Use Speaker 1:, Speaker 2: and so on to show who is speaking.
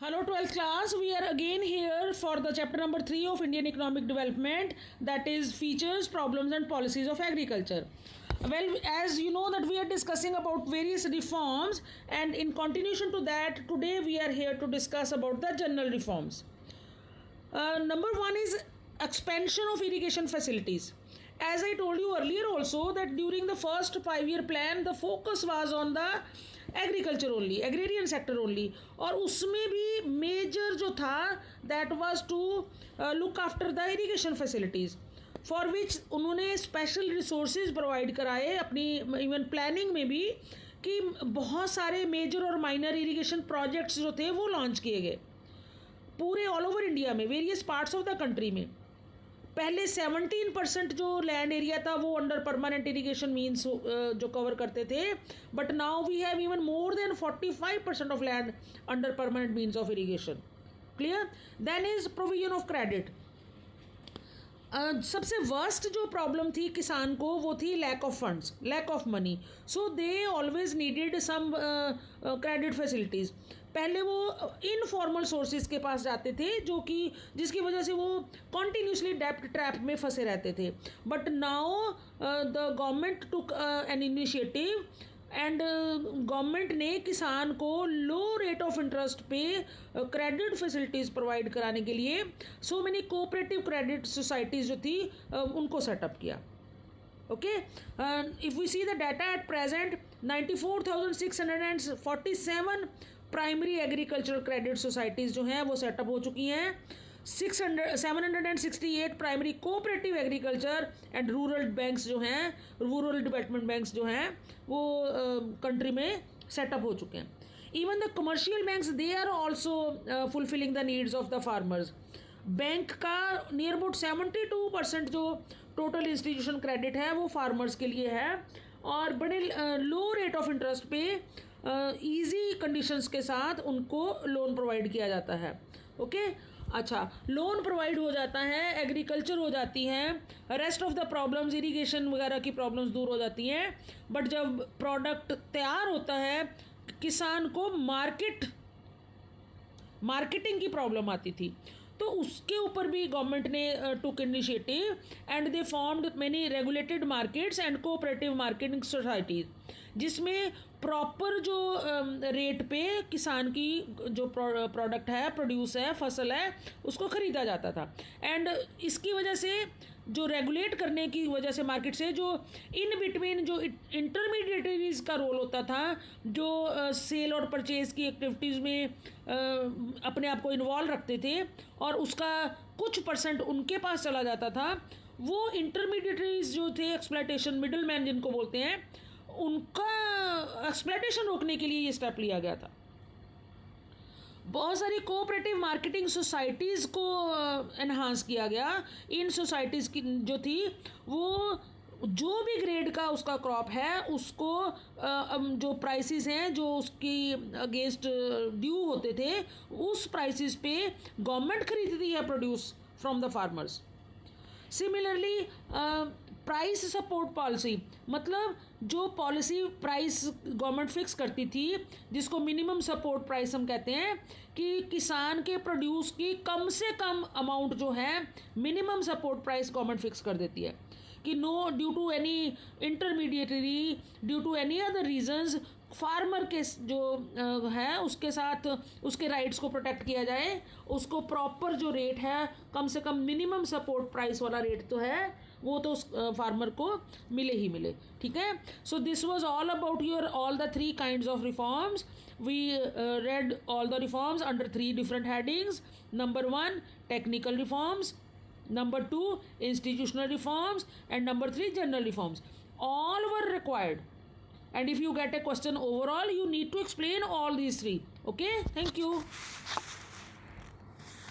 Speaker 1: Hello 12th class, we are again here for the chapter number 3 of Indian economic development, that is features, problems and policies of agriculture. Well, as you know that we are discussing about various reforms, and in continuation to that, today we are here to discuss about the general reforms. Number one is expansion of irrigation facilities. As I told you earlier also that during the first 5-year plan the focus was on the agriculture only, agrarian sector only, और उसमें भी major जो था that was to look after the irrigation facilities for which उन्होंने special resources provide कराए अपनी even planning में भी कि बहुत सारे मेजर और माइनर इरिगेशन प्रोजेक्ट्स जो थे वो लॉन्च किए गए पूरे ऑल ओवर इंडिया में, various parts of the country में. पहले 17% जो लैंड एरिया था वो अंडर परमानेंट इरिगेशन मीन्स जो कवर करते थे, but now we have even more than 45% of land under permanent means of irrigation. Clear? Then is provision of credit. सबसे worst जो प्रॉब्लम थी किसान को वो थी lack of funds, lack of money. So they always needed some credit facilities. पहले वो informal sources के पास जाते थे जो कि जिसकी वजह से वो कॉन्टीन्यूसली डेप्ट ट्रैप में फंसे रहते थे. But now the government took an initiative and government ने किसान को लो रेट ऑफ इंटरेस्ट पे क्रेडिट फैसिलिटीज़ प्रोवाइड कराने के लिए so many cooperative credit societies जो थी उनको सेटअप किया. Okay, if we see the data at present 94,647 primary agricultural credit societies जो हैं वो सेटअप हो चुकी हैं. 768 primary cooperative agriculture and rural banks जो हैं, रूरल डेवलपमेंट बैंक्स जो हैं वो कंट्री में सेटअप हो चुके हैं. Even the commercial banks they are also fulfilling the needs of the farmers. Bank का नियर अबाउट 72% जो टोटल इंस्टीट्यूशन क्रेडिट है वो फार्मर्स के लिए है और बड़े लो रेट ऑफ इंटरेस्ट पे ईजी कंडीशंस के साथ उनको लोन प्रोवाइड किया जाता है. ओके, अच्छा, लोन प्रोवाइड हो जाता है, एग्रीकल्चर हो जाती हैं, rest of the problems irrigation वगैरह की प्रॉब्लम्स दूर हो जाती हैं. बट जब प्रोडक्ट तैयार होता है किसान को मार्केटिंग की प्रॉब्लम आती थी, तो उसके ऊपर भी गवर्नमेंट ने took initiative and they formed many regulated markets and cooperative marketing societies जिसमें प्रॉपर जो रेट पे किसान की जो प्रोडक्ट है, प्रोड्यूस है, फसल है, उसको ख़रीदा जाता था. एंड इसकी वजह से जो रेगुलेट करने की वजह से मार्केट से जो इन बिटवीन जो इंटरमीडिएटरीज का रोल होता था, जो सेल और परचेज़ की एक्टिविटीज़ में अपने आप को इन्वॉल्व रखते थे और उसका कुछ परसेंट उनके पास चला जाता था, वो इंटरमीडिएटरीज जो थे, एक्सप्लॉयटेशन मिडल मैन जिनको बोलते हैं, उनका एक्सप्लॉयटेशन रोकने के लिए ये स्टेप लिया गया था. बहुत सारी कोऑपरेटिव मार्केटिंग सोसाइटीज़ को एनहांस किया गया. इन सोसाइटीज़ की जो थी वो जो भी ग्रेड का उसका क्रॉप है उसको जो प्राइसेस हैं जो उसकी अगेंस्ट ड्यू होते थे उस प्राइसेस पे गवर्नमेंट खरीदती है produce from the farmers. Similarly price support policy, मतलब जो पॉलिसी प्राइस गवर्नमेंट फिक्स करती थी जिसको मिनिमम सपोर्ट प्राइस हम कहते हैं, कि किसान के प्रोड्यूस की कम से कम अमाउंट जो है minimum support price government fix कर देती है कि no due to any intermediatory, due to any other reasons, farmer के जो है उसके साथ उसके राइट्स को प्रोटेक्ट किया जाए, उसको प्रॉपर जो रेट है कम से कम मिनिमम सपोर्ट प्राइस वाला रेट तो है वो तो उस फार्मर को मिले ही मिले. ठीक है, so this was all about your all the 3 kinds of reforms. We read all the reforms under 3 different headings. Number 1, technical reforms. Number 2, institutional reforms. And number 3, general reforms. All were required. And if you get a question overall, you need to explain all these 3. Okay, thank you.